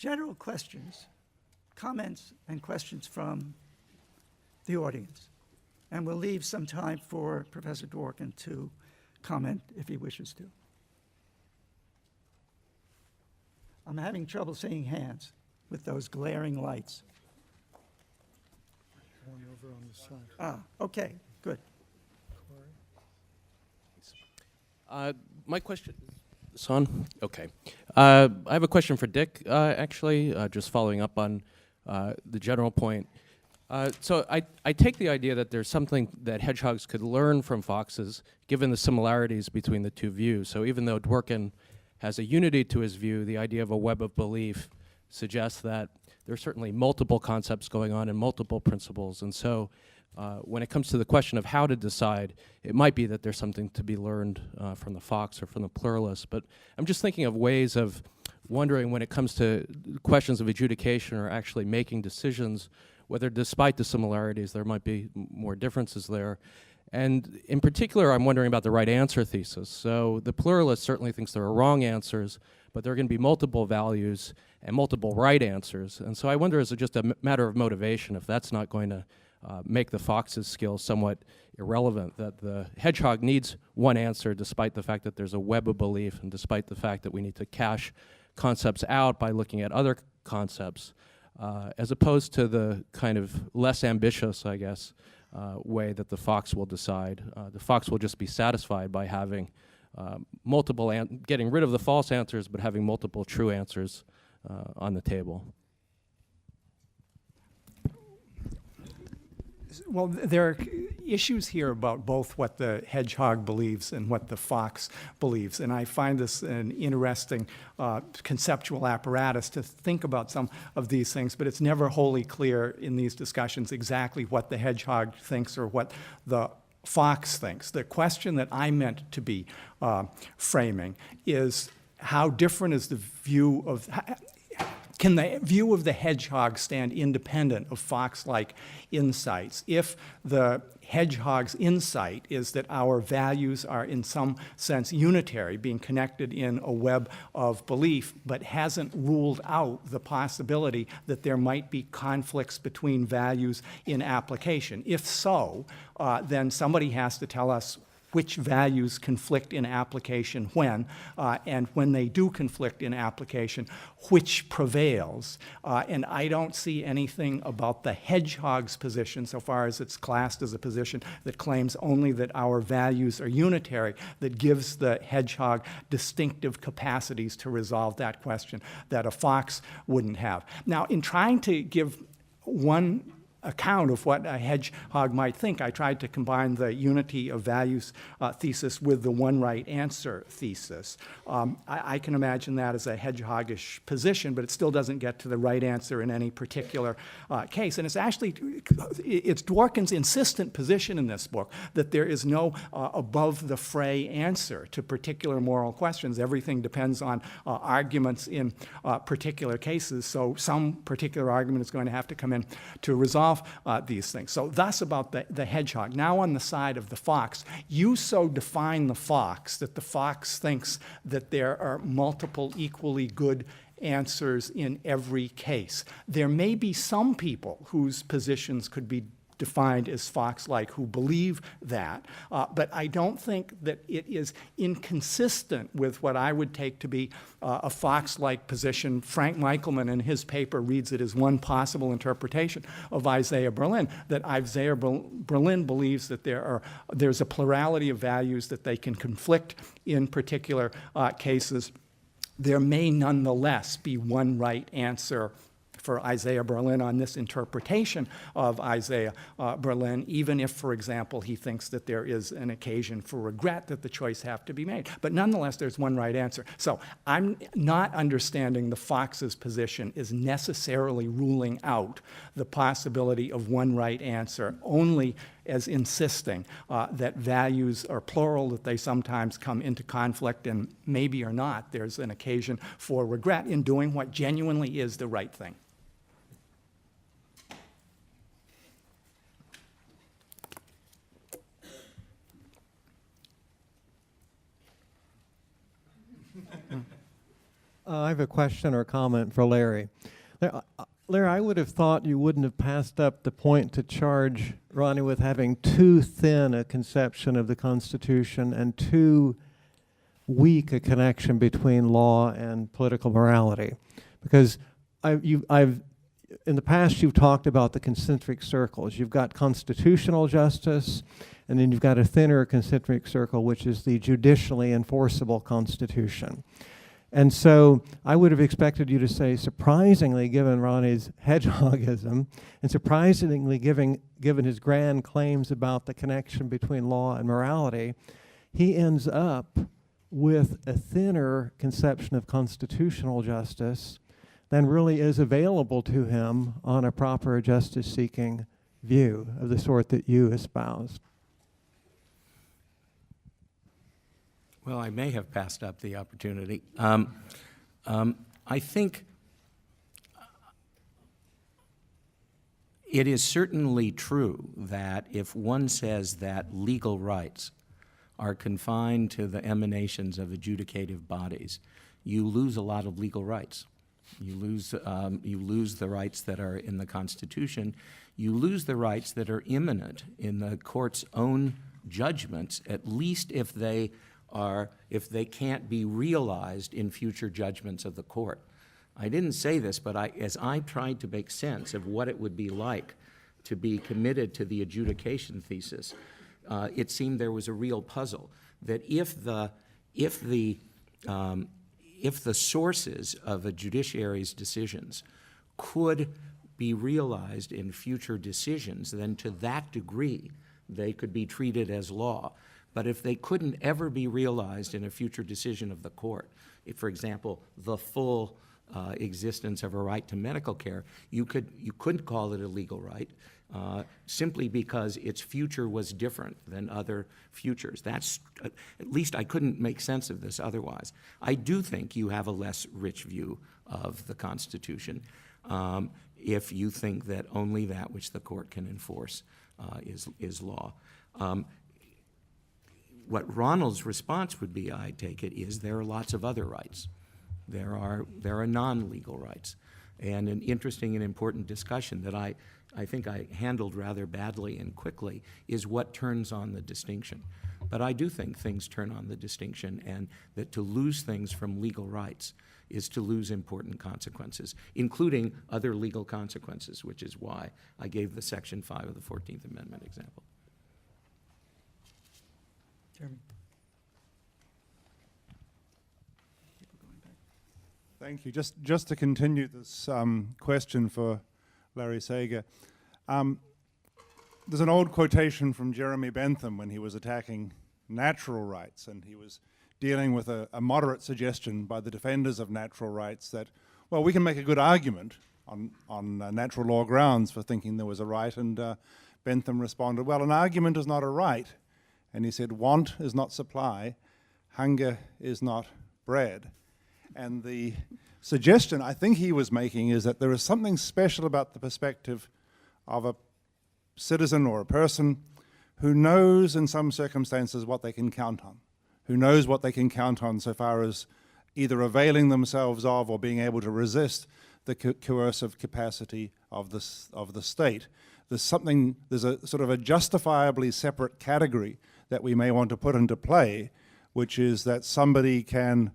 general questions, comments and questions from the audience. And we'll leave some time for Professor Dworkin to comment if he wishes to. I'm having trouble seeing hands with those glaring lights. One over on the side. Ah, okay, good. My question is on. Okay. I have a question for Dick, actually, just following up on the general point. So I take the idea that there's something that hedgehogs could learn from foxes, given the similarities between the two views. So even though Dworkin has a unity to his view, the idea of a web of belief suggests that there are certainly multiple concepts going on and multiple principles. And so when it comes to the question of how to decide, it might be that there's something to be learned from the fox or from the pluralist. But I'm just thinking of ways of wondering when it comes to questions of adjudication or actually making decisions, whether despite the similarities there might be more differences there. And in particular, I'm wondering about the right answer thesis. So the pluralist certainly thinks there are wrong answers, but there are going to be multiple values and multiple right answers. And so I wonder, is it just a matter of motivation, if that's not going to make the fox's skills somewhat irrelevant, that the hedgehog needs one answer despite the fact that there's a web of belief and despite the fact that we need to cache concepts out by looking at other concepts, as opposed to the kind of less ambitious, I guess, way that the fox will decide. The fox will just be satisfied by having getting rid of the false answers, but having multiple true answers on the table. Well, there are issues here about both what the hedgehog believes and what the fox believes. And I find this an interesting conceptual apparatus to think about some of these things, but it's never wholly clear in these discussions exactly what the hedgehog thinks or what the fox thinks. The question that I meant to be framing is, how different is the view of... Can the view of the hedgehog stand independent of fox-like insights? If the hedgehog's insight is that our values are in some sense unitary, being connected in a web of belief, but hasn't ruled out the possibility that there might be conflicts between values in application. If so, then somebody has to tell us which values conflict in application when, and when they do conflict in application, which prevails. And I don't see anything about the hedgehog's position, so far as it's classed as a position that claims only that our values are unitary, that gives the hedgehog distinctive capacities to resolve that question that a fox wouldn't have. Now, in trying to give one account of what a hedgehog might think, I tried to combine the unity of values thesis with the one right answer thesis. I can imagine that as a hedgehoggish position, but it still doesn't get to the right answer in any particular case. And it's actually, it's Dworkin's insistent position in this book that there is no above the fray answer to particular moral questions. Everything depends on arguments in particular cases, so some particular argument is going to have to come in to resolve these things. So thus about the hedgehog. Now on the side of the fox, you so define the fox that the fox thinks that there are multiple equally good answers in every case. There may be some people whose positions could be defined as fox-like who believe that, but I don't think that it is inconsistent with what I would take to be a fox-like position. Frank Michelman in his paper reads it as one possible interpretation of Isaiah Berlin, that Isaiah Berlin believes that there's a plurality of values, that they can conflict in particular cases. There may nonetheless be one right answer for Isaiah Berlin on this interpretation of Isaiah Berlin, even if, for example, he thinks that there is an occasion for regret that the choice have to be made. But nonetheless, there's one right answer. So I'm not understanding the fox's position is necessarily ruling out the possibility of one right answer, only as insisting that values are plural, that they sometimes come into conflict, and maybe or not there's an occasion for regret in doing what genuinely is the right thing. I have a question or comment for Larry. Larry, I would have thought you wouldn't have passed up the point to charge Ronnie with having too thin a conception of the Constitution and too weak a connection between law and political morality. Because in the past, you've talked about the concentric circles. You've got constitutional justice, and then you've got a thinner concentric circle, which is the judicially enforceable Constitution. And so I would have expected you to say, surprisingly, given Ronnie's hedgehogism, and surprisingly given his grand claims about the connection between law and morality, he ends up with a thinner conception of constitutional justice than really is available to him on a proper justice-seeking view of the sort that you espouse. Well, I may have passed up the opportunity. I think it is certainly true that if one says that legal rights are confined to the emanations of adjudicative bodies, you lose a lot of legal rights. You lose the rights that are in the Constitution. You lose the rights that are immanent in the court's own judgments, at least if they can't be realized in future judgments of the court. I didn't say this, but as I tried to make sense of what it would be like to be committed to the adjudication thesis, it seemed there was a real puzzle, that if the sources of a judiciary's decisions could be realized in future decisions, then to that degree they could be treated as law. But if they couldn't ever be realized in a future decision of the court, if, for example, the full existence of a right to medical care, you couldn't call it a legal right simply because its future was different than other futures. That's, at least I couldn't make sense of this otherwise. I do think you have a less rich view of the Constitution if you think that only that which the court can enforce is law. What Ronald's response would be, I take it, is there are lots of other rights. There are non-legal rights. And an interesting and important discussion that I think I handled rather badly and quickly is what turns on the distinction. But I do think things turn on the distinction, and that to lose things from legal rights is to lose important consequences, including other legal consequences, which is why I gave the Section 5 of the 14th Amendment example. Jeremy. Thank you. Just to continue this question for Larry Sager, there's an old quotation from Jeremy Bentham when he was attacking natural rights, and he was dealing with a moderate suggestion by the defenders of natural rights that, well, we can make a good argument on natural law grounds for thinking there was a right, and Bentham responded, well, an argument is not a right. And he said, want is not supply, hunger is not bread. And the suggestion I think he was making is that there is something special about the perspective of a citizen or a person who knows in some circumstances what they can count on, who knows what they can count on so far as either availing themselves of or being able to resist the coercive capacity of the state. There's a sort of a justifiably separate category that we may want to put into play, which is that somebody can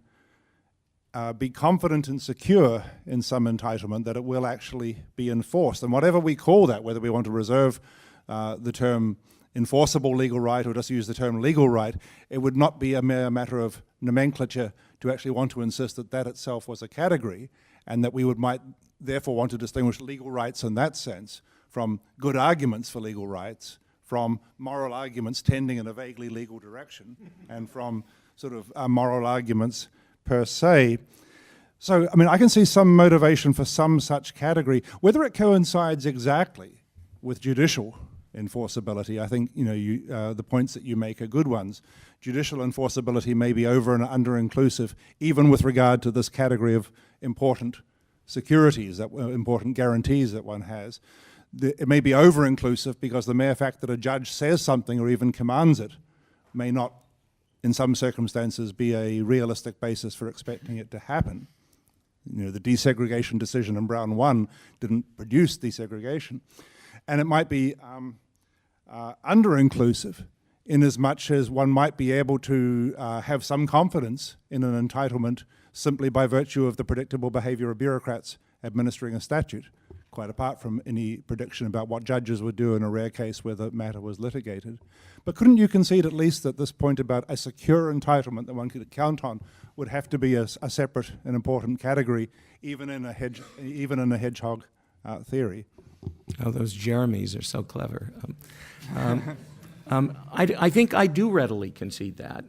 be confident and secure in some entitlement that it will actually be enforced. And whatever we call that, whether we want to reserve the term enforceable legal right or just use the term legal right, it would not be a mere matter of nomenclature to actually want to insist that that itself was a category, and that we might therefore want to distinguish legal rights in that sense from good arguments for legal rights, from moral arguments tending in a vaguely legal direction, and from sort of moral arguments per se. So, I mean, I can see some motivation for some such category. Whether it coincides exactly with judicial enforceability, I think, the points that you make are good ones. Judicial enforceability may be over and under-inclusive, even with regard to this category of important securities, important guarantees that one has. It may be over-inclusive because the mere fact that a judge says something or even commands it may not, in some circumstances, be a realistic basis for expecting it to happen. The desegregation decision in Brown 1 didn't produce desegregation. And it might be under-inclusive in as much as one might be able to have some confidence in an entitlement simply by virtue of the predictable behavior of bureaucrats administering a statute, quite apart from any prediction about what judges would do in a rare case where the matter was litigated. But couldn't you concede at least that this point about a secure entitlement that one could count on would have to be a separate and important category, even in a hedgehog theory? Oh, those Jeremys are so clever. I think I do readily concede that.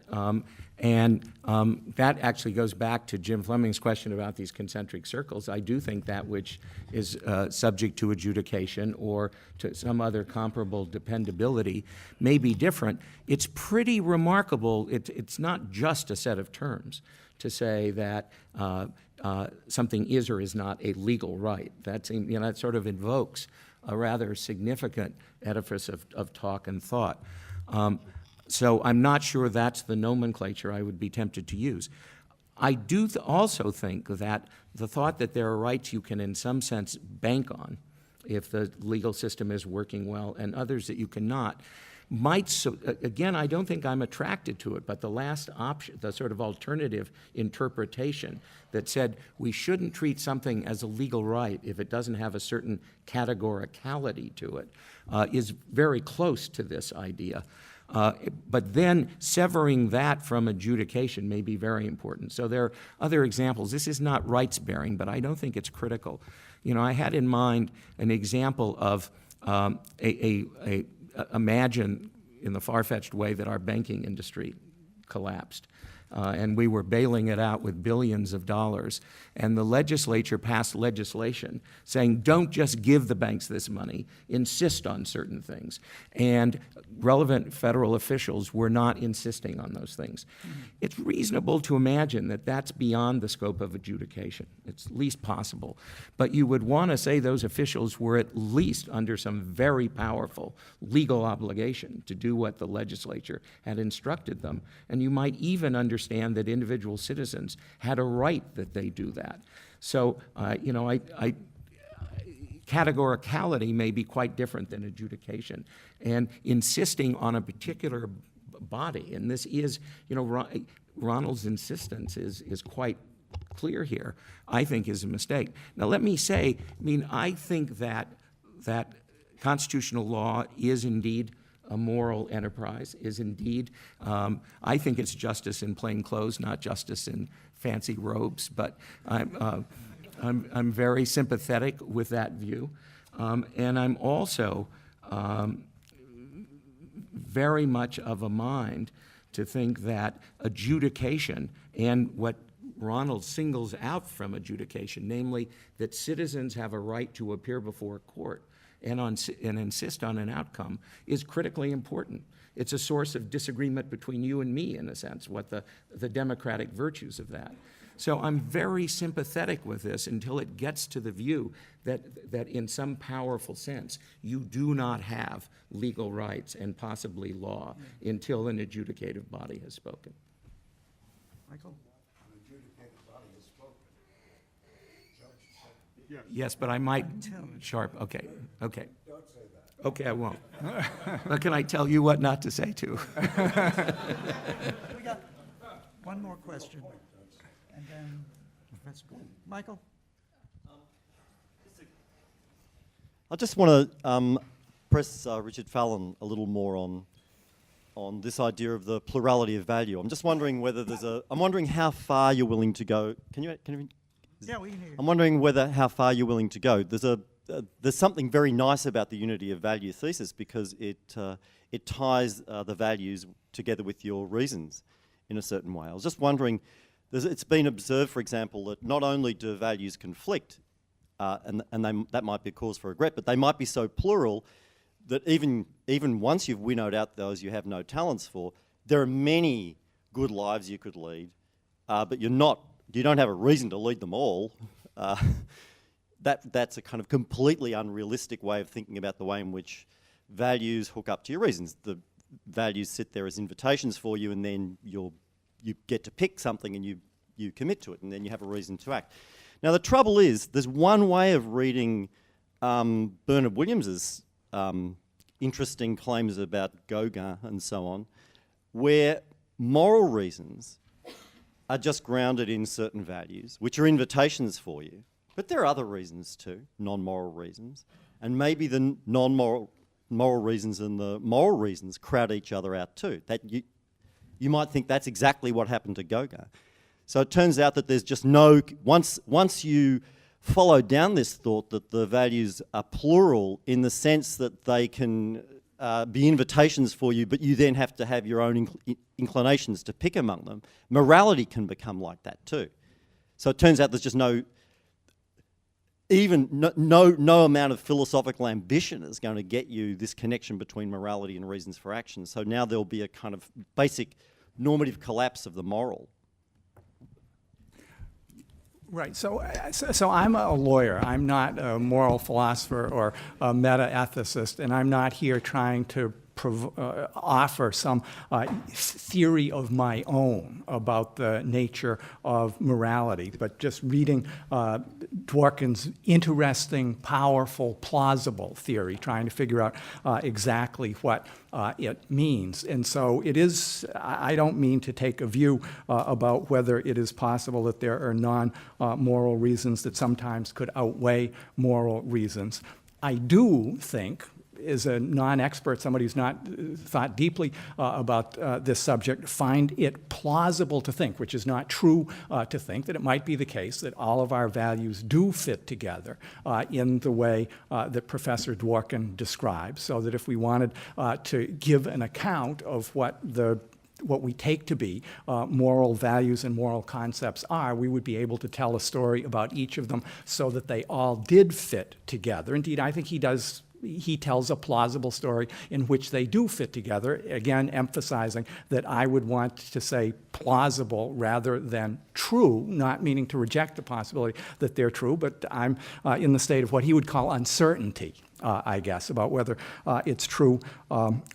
That actually goes back to Jim Fleming's question about these concentric circles. I do think that which is subject to adjudication or to some other comparable dependability may be different. It's pretty remarkable. It's not just a set of terms to say that something is or is not a legal right. That sort of invokes a rather significant edifice of talk and thought. So I'm not sure that's the nomenclature I would be tempted to use. I do also think that the thought that there are rights you can in some sense bank on if the legal system is working well and others that you cannot might, again, I don't think I'm attracted to it, but the last option, the sort of alternative interpretation that said we shouldn't treat something as a legal right if it doesn't have a certain categoricality to it, is very close to this idea. But then severing that from adjudication may be very important. So there are other examples. This is not rights-bearing, but I don't think it's critical. I had in mind an example of imagine in the far-fetched way that our banking industry collapsed. And we were bailing it out with billions of dollars. And the legislature passed legislation saying, don't just give the banks this money, insist on certain things. And relevant federal officials were not insisting on those things. It's reasonable to imagine that that's beyond the scope of adjudication. It's least possible. But you would want to say those officials were at least under some very powerful legal obligation to do what the legislature had instructed them. And you might even understand that individual citizens had a right that they do that. So, categoricality may be quite different than adjudication. And insisting on a particular body, and this is, Ronald's insistence is quite clear here, I think is a mistake. Now, let me say, I think that constitutional law is indeed a moral enterprise, is indeed, I think it's justice in plain clothes, not justice in fancy robes, but I'm very sympathetic with that view. And I'm also very much of a mind to think that adjudication and what Ronald singles out from adjudication, namely that citizens have a right to appear before a court and insist on an outcome, is critically important. It's a source of disagreement between you and me, in a sense, what the democratic virtues of that. So I'm very sympathetic with this until it gets to the view that in some powerful sense, you do not have legal rights and possibly law until an adjudicative body has spoken. Michael? Yes, but I might, Sharp, okay. Don't say that. Okay, I won't. But can I tell you what not to say to? We got one more question, and then Professor Gould. Michael? I just want to press Richard Fallon a little more on this idea of the plurality of value. I'm just wondering whether I'm wondering how far you're willing to go. Can you? Yeah, we can hear you. I'm wondering how far you're willing to go. There's something very nice about the unity of value thesis because it ties the values together with your reasons in a certain way. I was just wondering, it's been observed, for example, that not only do values conflict, and that might be a cause for regret, but they might be so plural that even once you've winnowed out those you have no talents for, there are many good lives you could lead, but you don't have a reason to lead them all. That's a kind of completely unrealistic way of thinking about the way in which values hook up to your reasons. The values sit there as invitations for you, and then you get to pick something and you commit to it, and then you have a reason to act. Now, the trouble is, there's one way of reading Bernard Williams's interesting claims about Gauguin and so on, where moral reasons are just grounded in certain values, which are invitations for you. But there are other reasons too, non-moral reasons. And maybe the non-moral reasons and the moral reasons crowd each other out too. That you might think that's exactly what happened to Gauguin. So it turns out that there's just no, once you follow down this thought that the values are plural in the sense that they can be invitations for you, but you then have to have your own inclinations to pick among them, morality can become like that too. So it turns out there's just no amount of philosophical ambition is going to get you this connection between morality and reasons for action. So now there'll be a kind of basic normative collapse of the moral. Right. So I'm a lawyer. I'm not a moral philosopher or a meta-ethicist, and I'm not here trying to offer some theory of my own about the nature of morality, but just reading Dworkin's interesting, powerful, plausible theory, trying to figure out exactly what it means. And so it is, I don't mean to take a view about whether it is possible that there are non-moral reasons that sometimes could outweigh moral reasons. I do think, as a non-expert, somebody who's not thought deeply about this subject, find it plausible to think, which is not true to think, that it might be the case that all of our values do fit together in the way that Professor Dworkin describes, so that if we wanted to give an account of what we take to be moral values and moral concepts are, we would be able to tell a story about each of them so that they all did fit together. Indeed, I think he tells a plausible story in which they do fit together, again emphasizing that I would want to say plausible rather than true, not meaning to reject the possibility that they're true, but I'm in the state of what he would call uncertainty, I guess, about whether it's true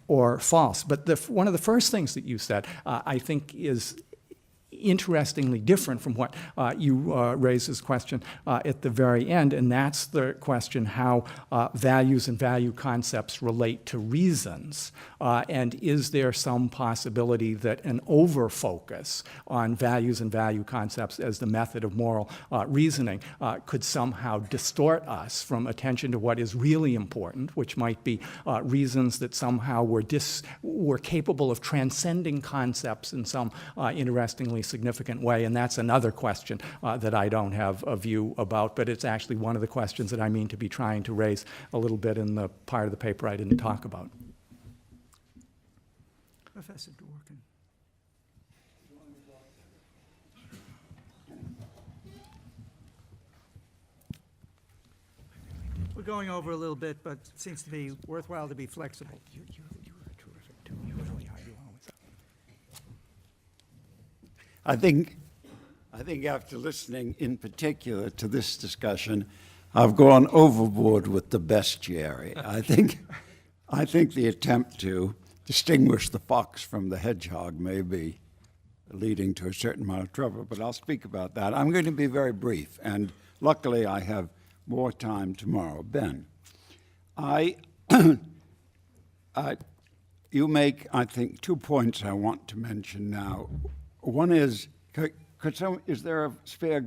or false. But one of the first things that you said, I think, is interestingly different from what you raised as question at the very end, and that's the question how values and value concepts relate to reasons, and is there some possibility that an over-focus on values and value concepts as the method of moral reasoning could somehow distort us from attention to what is really important, which might be reasons that somehow were capable of transcending concepts in some interestingly significant way, and that's another question that I don't have a view about, but it's actually one of the questions that I mean to be trying to raise a little bit in the part of the paper I didn't talk about. Professor Dworkin. We're going over a little bit, but it seems to me worthwhile to be flexible. You are terrific, too. You really are. You always are. I think after listening in particular to this discussion, I've gone overboard with the bestiary. I think the attempt to distinguish the fox from the hedgehog may be leading to a certain amount of trouble, but I'll speak about that. I'm going to be very brief, and luckily I have more time tomorrow. Ben, you make, I think, 2 points I want to mention now. One is, is there a spare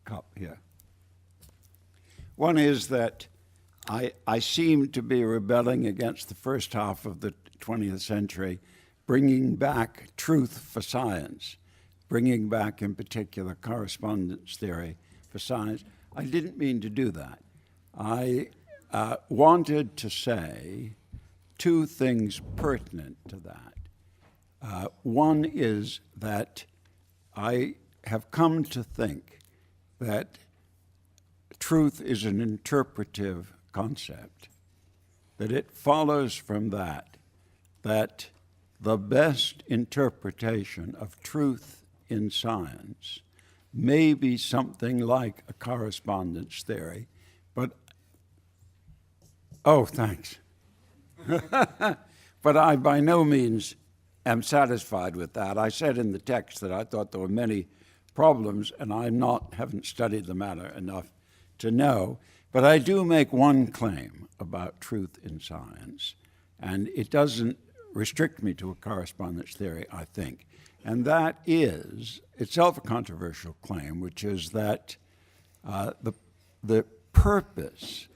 cup here? One is that I seem to be rebelling against the first half of the 20th century, bringing back truth for science, bringing back in particular correspondence theory for science. I didn't mean to do that. I wanted to say two things pertinent to that. One is that I have come to think that truth is an interpretive concept, that it follows from that the best interpretation of truth in science may be something like a correspondence theory, but, oh, thanks. But I by no means am satisfied with that. I said in the text that I thought there were many problems, and haven't studied the matter enough to know, but I do make one claim about truth in science, and it doesn't restrict me to a correspondence theory, I think. And that is itself a controversial claim, which is that the purpose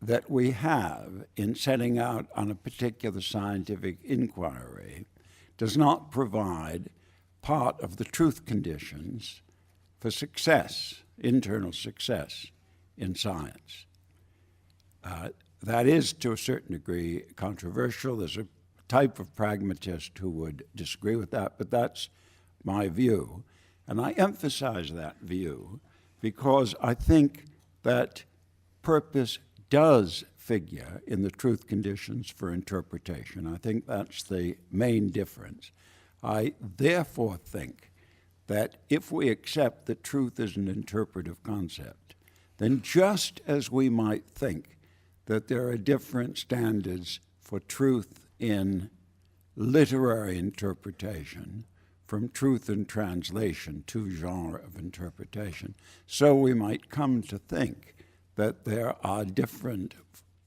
that we have in setting out on a particular scientific inquiry does not provide part of the truth conditions for success, internal success in science. That is, to a certain degree, controversial. There's a type of pragmatist who would disagree with that, but that's my view. And I emphasize that view because I think that purpose does figure in the truth conditions for interpretation. I think that's the main difference. I therefore think that if we accept that truth is an interpretive concept, then just as we might think that there are different standards for truth in literary interpretation from truth in translation, two genres of interpretation, so we might come to think that there are different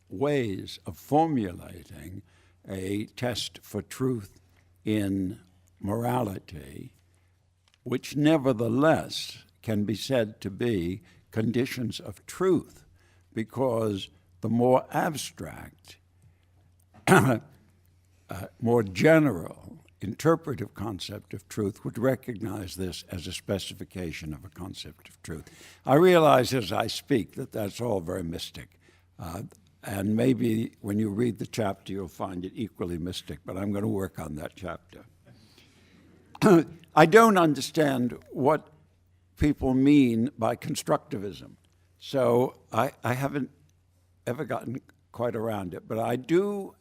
ways of formulating a test for truth in morality, which nevertheless can be said to be conditions of truth, because the more abstract, more general interpretive concept of truth would recognize this as a specification of a concept of truth. I realize as I speak that that's all very mystic, and maybe when you read the chapter you'll find it equally mystic, but I'm going to work on that chapter. I don't understand what people mean by constructivism, so I haven't ever gotten quite around it, but I do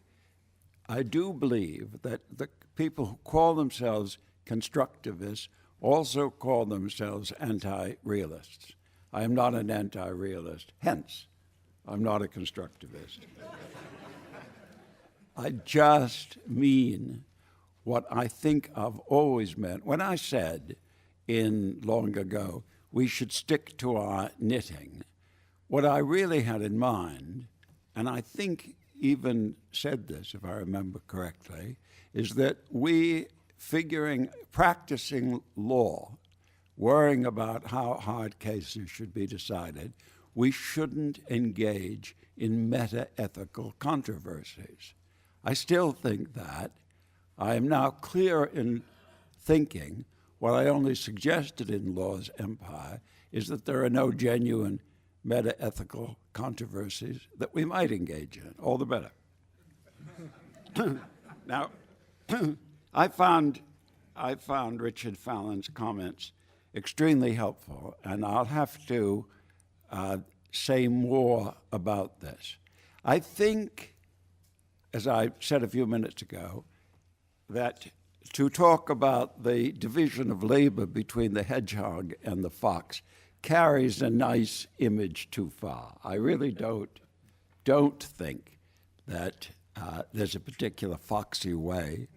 believe that the people who call themselves constructivists also call themselves anti-realists. I am not an anti-realist, hence, I'm not a constructivist. I just mean what I think I've always meant. When I said long ago, we should stick to our knitting, what I really had in mind, and I think even said this, if I remember correctly, is that we practicing law, worrying about how hard cases should be decided, we shouldn't engage in meta-ethical controversies. I still think that. I am now clear in thinking what I only suggested in Law's Empire is that there are no genuine meta-ethical controversies that we might engage in. All the better. Now, I found Richard Fallon's comments extremely helpful, and I'll have to say more about this. I think, as I said a few minutes ago, that to talk about the division of labor between the hedgehog and the fox carries a nice image too far. I really don't think that there's a particular foxy way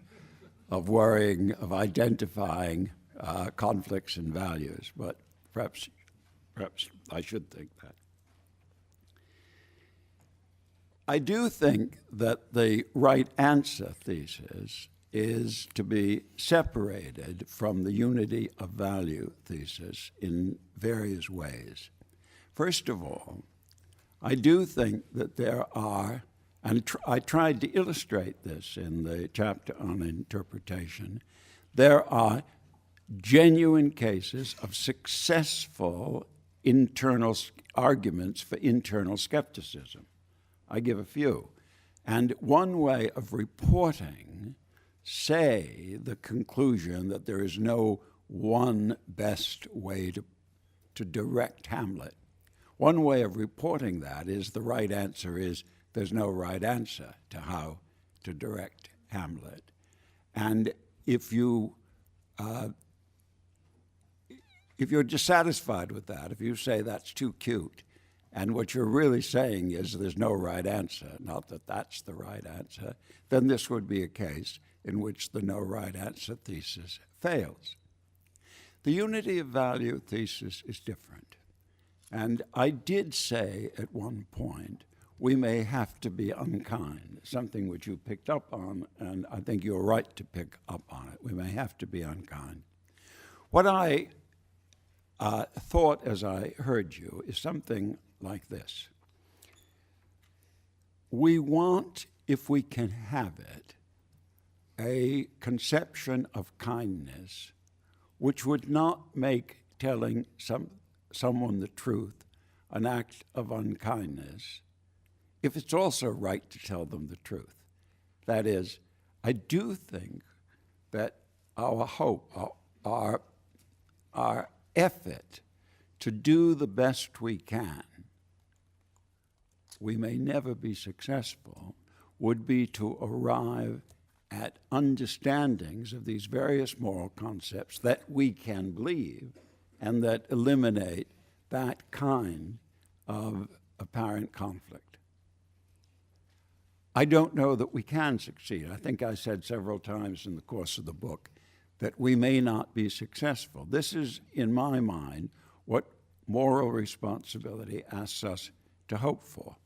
of worrying, of identifying conflicts in values, but perhaps I should think that. I do think that the right answer thesis is to be separated from the unity of value thesis in various ways. First of all, I do think that there are, and I tried to illustrate this in the chapter on interpretation, there are genuine cases of successful internal arguments for internal skepticism. I give a few. And one way of reporting, say, the conclusion that there is no one best way to direct Hamlet. One way of reporting that is the right answer is there's no right answer to how to direct Hamlet. And if you're dissatisfied with that, if you say that's too cute, and what you're really saying is there's no right answer, not that that's the right answer, then this would be a case in which the no right answer thesis fails. The unity of value thesis is different. And I did say at one point, we may have to be unkind, something which you picked up on, and I think you're right to pick up on it. We may have to be unkind. What I thought as I heard you is something like this. We want, if we can have it, a conception of kindness which would not make telling someone the truth an act of unkindness, if it's also right to tell them the truth. That is, I do think that our hope, our effort to do the best we can, we may never be successful, would be to arrive at understandings of these various moral concepts that we can believe and that eliminate that kind of apparent conflict. I don't know that we can succeed. I think I said several times in the course of the book that we may not be successful. This is, in my mind, what moral responsibility asks us to hope for.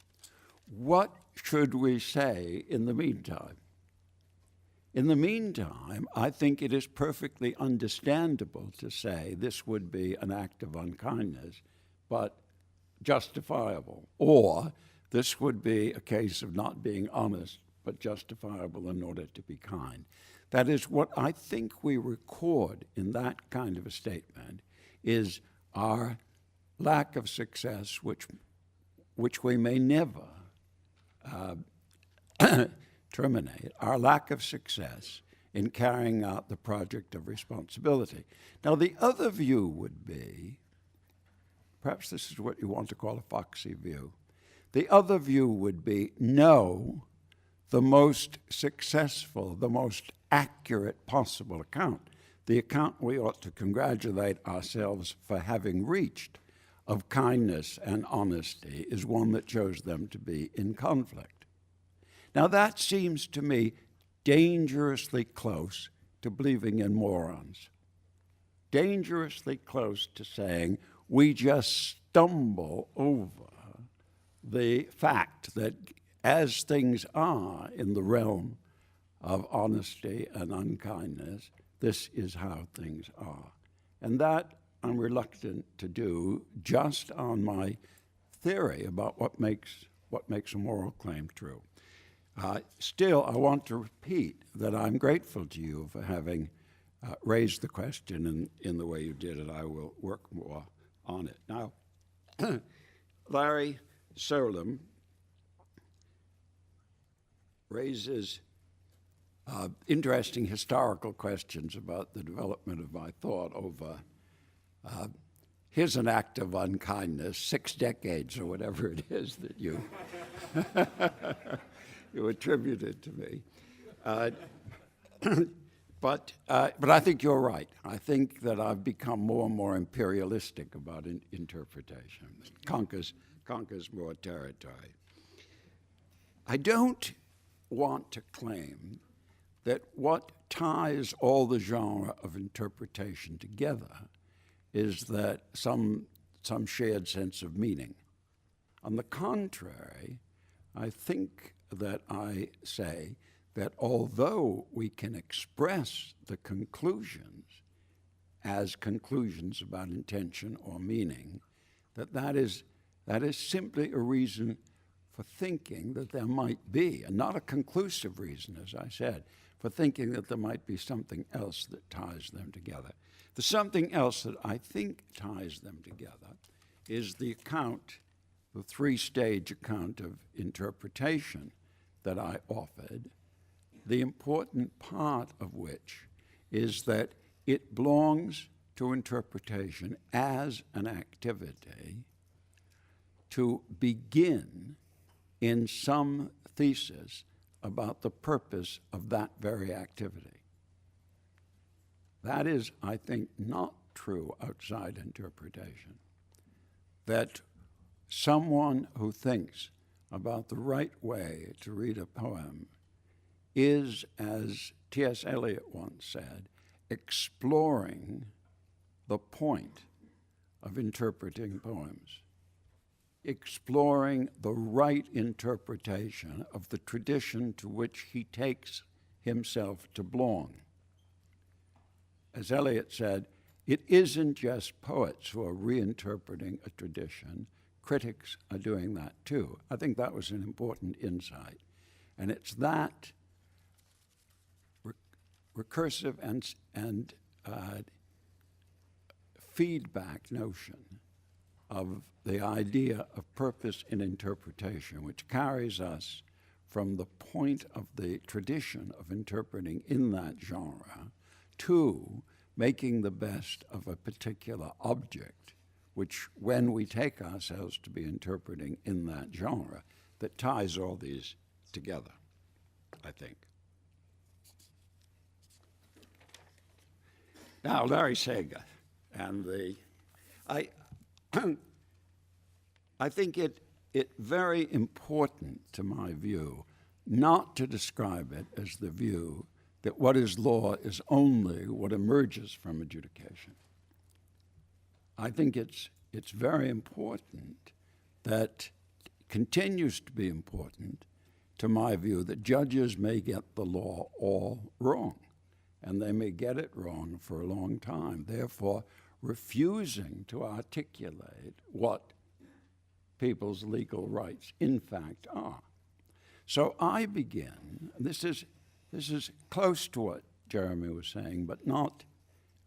What should we say in the meantime? In the meantime, I think it is perfectly understandable to say this would be an act of unkindness, but justifiable. Or this would be a case of not being honest, but justifiable in order to be kind. That is, what I think we record in that kind of a statement is our lack of success, which we may never terminate, our lack of success in carrying out the project of responsibility. Now, the other view would be, perhaps this is what you want to call a foxy view, the other view would be, no, the most successful, the most accurate possible account, the account we ought to congratulate ourselves for having reached of kindness and honesty, is one that shows them to be in conflict. Now that seems to me dangerously close to believing in morons, dangerously close to saying we just stumble over the fact that as things are in the realm of honesty and unkindness, this is how things are. And that I'm reluctant to do just on my theory about what makes a moral claim true. Still, I want to repeat that I'm grateful to you for having raised the question in the way you did, and I will work more on it. Now, Larry Solem raises interesting historical questions about the development of my thought over here's an act of unkindness, 6 decades or whatever it is that you you attributed to me. But I think you're right. I think that I've become more and more imperialistic about interpretation. It conquers more territory. I don't want to claim that what ties all the genre of interpretation together is that some shared sense of meaning. On the contrary, I think that I say that although we can express the conclusions as conclusions about intention or meaning, that is simply a reason for thinking that there might be, and not a conclusive reason, as I said, for thinking that there might be something else that ties them together. The something else that I think ties them together is the account, the 3-stage account of interpretation that I offered, the important part of which is that it belongs to interpretation as an activity to begin in some thesis about the purpose of that very activity. That is, I think, not true outside interpretation. That someone who thinks about the right way to read a poem is, as T.S. Eliot once said, exploring the point of interpreting poems, exploring the right interpretation of the tradition to which he takes himself to belong. As Eliot said, it isn't just poets who are reinterpreting a tradition. Critics are doing that too. I think that was an important insight. And it's that recursive and feedback notion of the idea of purpose in interpretation, which carries us from the point of the tradition of interpreting in that genre to making the best of a particular object, which when we take ourselves to be interpreting in that genre, that ties all these together, I think. Now, Larry Sager, and I think it very important to my view not to describe it as the view that what is law is only what emerges from adjudication. I think it's very important that continues to be important to my view that judges may get the law all wrong, and they may get it wrong for a long time, therefore refusing to articulate what people's legal rights in fact are. So I begin, this is close to what Jeremy was saying, but not,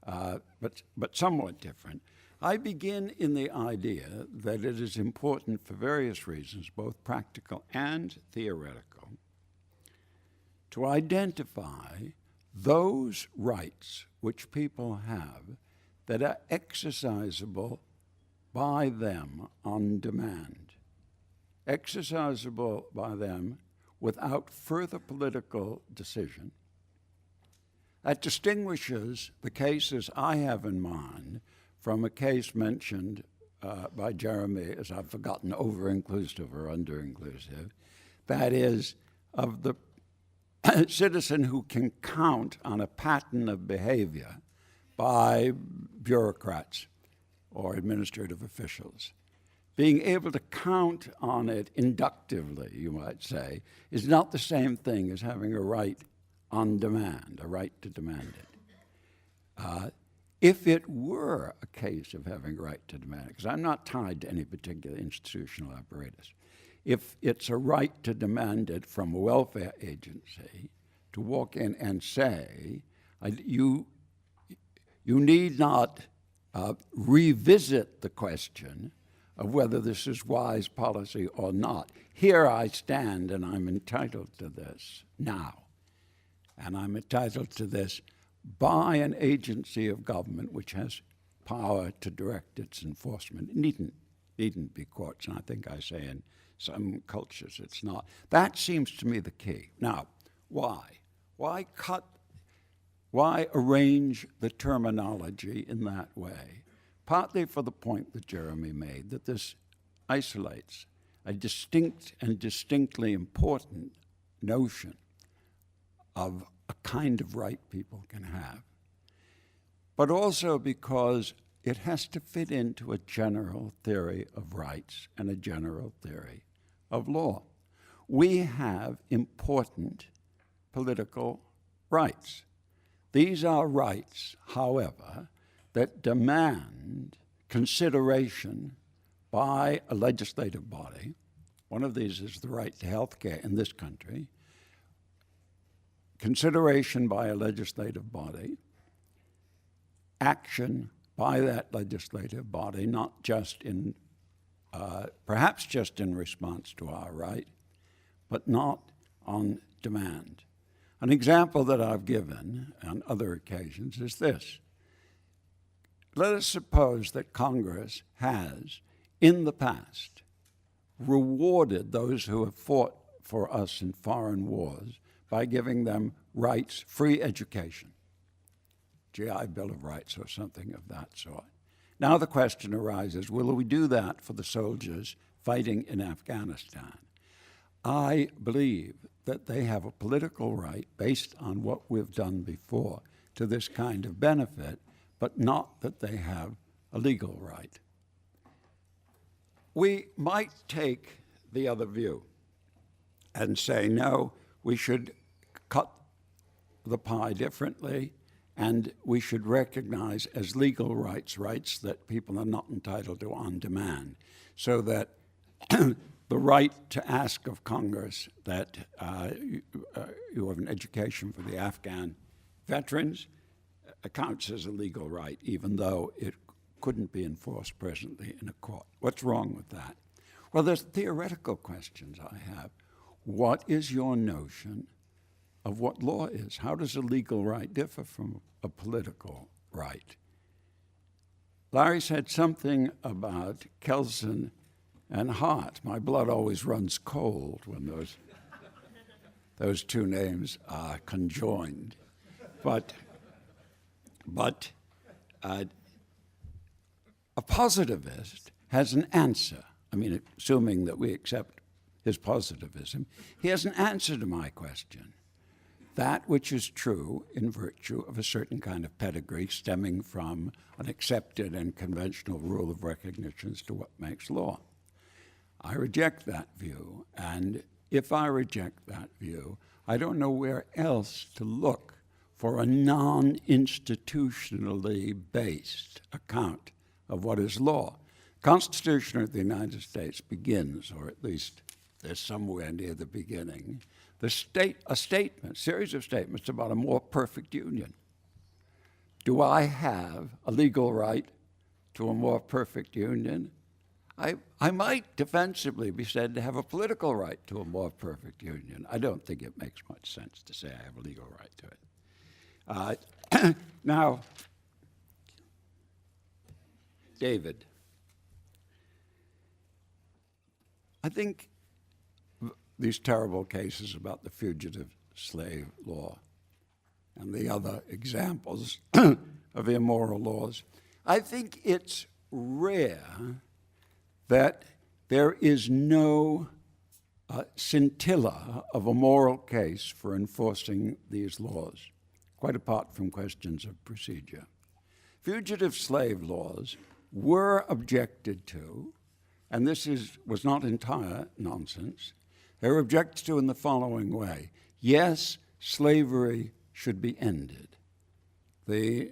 but somewhat different. I begin in the idea that it is important for various reasons, both practical and theoretical, to identify those rights which people have that are exercisable by them on demand, exercisable by them without further political decision. That distinguishes the cases I have in mind from a case mentioned by Jeremy, as I've forgotten, over-inclusive or under-inclusive, that is, of the citizen who can count on a pattern of behavior by bureaucrats or administrative officials. Being able to count on it inductively, you might say, is not the same thing as having a right on demand, a right to demand it. If it were a case of having a right to demand it, because I'm not tied to any particular institutional apparatus, if it's a right to demand it from a welfare agency to walk in and say, you need not revisit the question of whether this is wise policy or not. Here I stand and I'm entitled to this now. And I'm entitled to this by an agency of government which has power to direct its enforcement. It needn't be courts, and I think I say in some cultures it's not. That seems to me the key. Now, why? Why arrange the terminology in that way? Partly for the point that Jeremy made, that this isolates a distinct and distinctly important notion of a kind of right people can have, but also because it has to fit into a general theory of rights and a general theory of law. We have important political rights. These are rights, however, that demand consideration by a legislative body. One of these is the right to health care in this country. Consideration by a legislative body, action by that legislative body, not just in, perhaps just in response to our right, but not on demand. An example that I've given on other occasions is this. Let us suppose that Congress has, in the past, rewarded those who have fought for us in foreign wars by giving them rights, free education, GI Bill of Rights or something of that sort. Now the question arises, will we do that for the soldiers fighting in Afghanistan? I believe that they have a political right, based on what we've done before, to this kind of benefit, but not that they have a legal right. We might take the other view and say, no, we should cut the pie differently, and we should recognize as legal rights rights that people are not entitled to on demand, so that the right to ask of Congress that you have an education for the Afghan veterans counts as a legal right, even though it couldn't be enforced presently in a court. What's wrong with that? Well, there's theoretical questions I have. What is your notion of what law is? How does a legal right differ from a political right? Larry said something about Kelson and Hart. My blood always runs cold when those two names are conjoined. But a positivist has an answer. I mean, assuming that we accept his positivism, he has an answer to my question. That which is true in virtue of a certain kind of pedigree stemming from an accepted and conventional rule of recognition as to what makes law. I reject that view, and if I reject that view, I don't know where else to look for a non-institutionally based account of what is law. The Constitution of the United States begins, or at least there's somewhere near the beginning, a series of statements about a more perfect union. Do I have a legal right to a more perfect union? I might defensively be said to have a political right to a more perfect union. I don't think it makes much sense to say I have a legal right to it. Now, David, I think these terrible cases about the fugitive slave law and the other examples of immoral laws, I think it's rare that there is no scintilla of a moral case for enforcing these laws, quite apart from questions of procedure. Fugitive slave laws were objected to, and this was not entire nonsense. They were objected to in the following way. Yes, slavery should be ended. The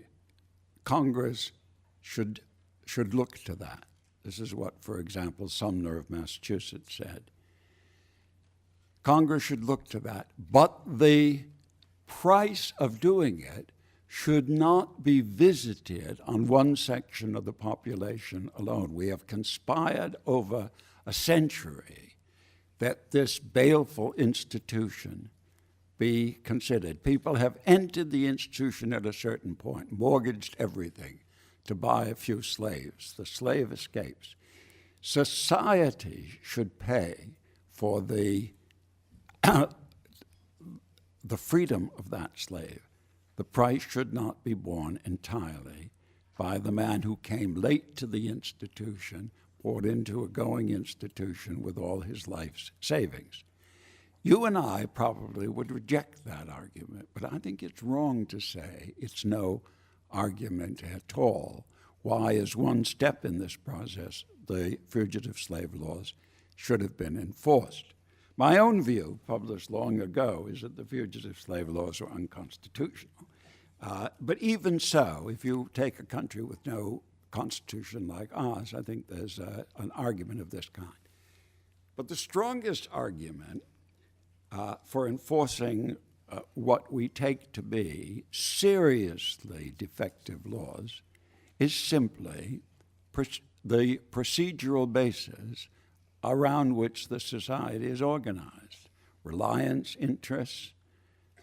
Congress should look to that. This is what, for example, Sumner of Massachusetts said. Congress should look to that, but the price of doing it should not be visited on one section of the population alone. We have conspired over a century that this baleful institution be considered. People have entered the institution at a certain point, mortgaged everything to buy a few slaves. The slave escapes. Society should pay for the freedom of that slave. The price should not be borne entirely by the man who came late to the institution, poured into a going institution with all his life's savings. You and I probably would reject that argument, but I think it's wrong to say it's no argument at all why, as one step in this process, the fugitive slave laws should have been enforced. My own view, published long ago, is that the fugitive slave laws were unconstitutional. But even so, if you take a country with no constitution like ours, I think there's an argument of this kind. But the strongest argument for enforcing what we take to be seriously defective laws is simply the procedural basis around which the society is organized. Reliance, interests,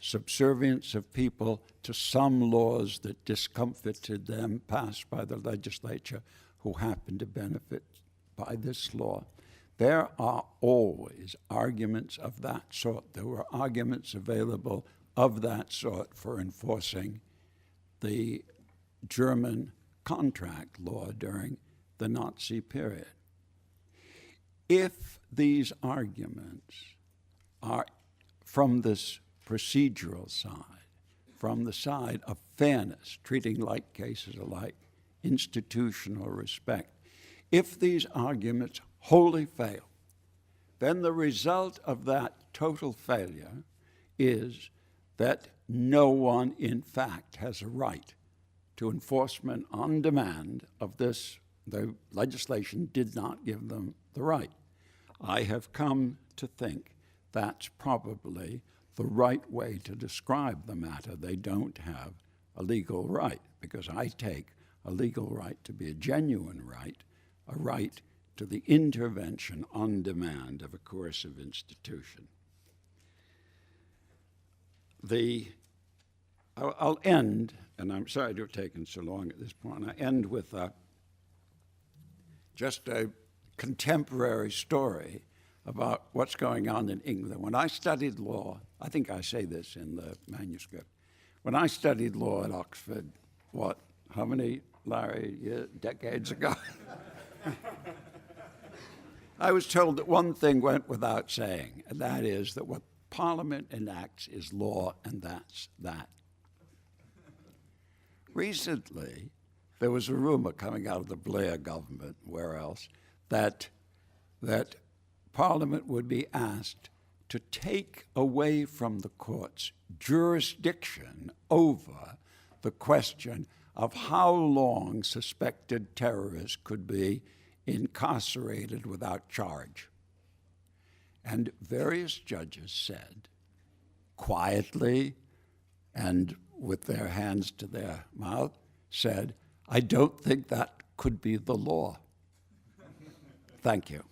subservience of people to some laws that discomfited them passed by the legislature who happened to benefit by this law. There are always arguments of that sort. There were arguments available of that sort for enforcing the German contract law during the Nazi period. If these arguments are from this procedural side from the side of fairness, treating like cases alike, institutional respect. If these arguments wholly fail, then the result of that total failure is that no one, in fact, has a right to enforcement on demand of this. The legislation did not give them the right. I have come to think that's probably the right way to describe the matter. They don't have a legal right, because I take a legal right to be a genuine right, a right to the intervention on demand of a coercive institution. I'll end, and I'm sorry to have taken so long at this point, I end with just a contemporary story about what's going on in England. When I studied law, I think I say this in the manuscript, when I studied law at Oxford, how many, Larry, decades ago? I was told that one thing went without saying, and that is that what Parliament enacts is law, and that's that. Recently, there was a rumor coming out of the Blair government, where else, that Parliament would be asked to take away from the courts jurisdiction over the question of how long suspected terrorists could be incarcerated without charge. And various judges said, quietly and with their hands to their mouth, said, I don't think that could be the law. Thank you.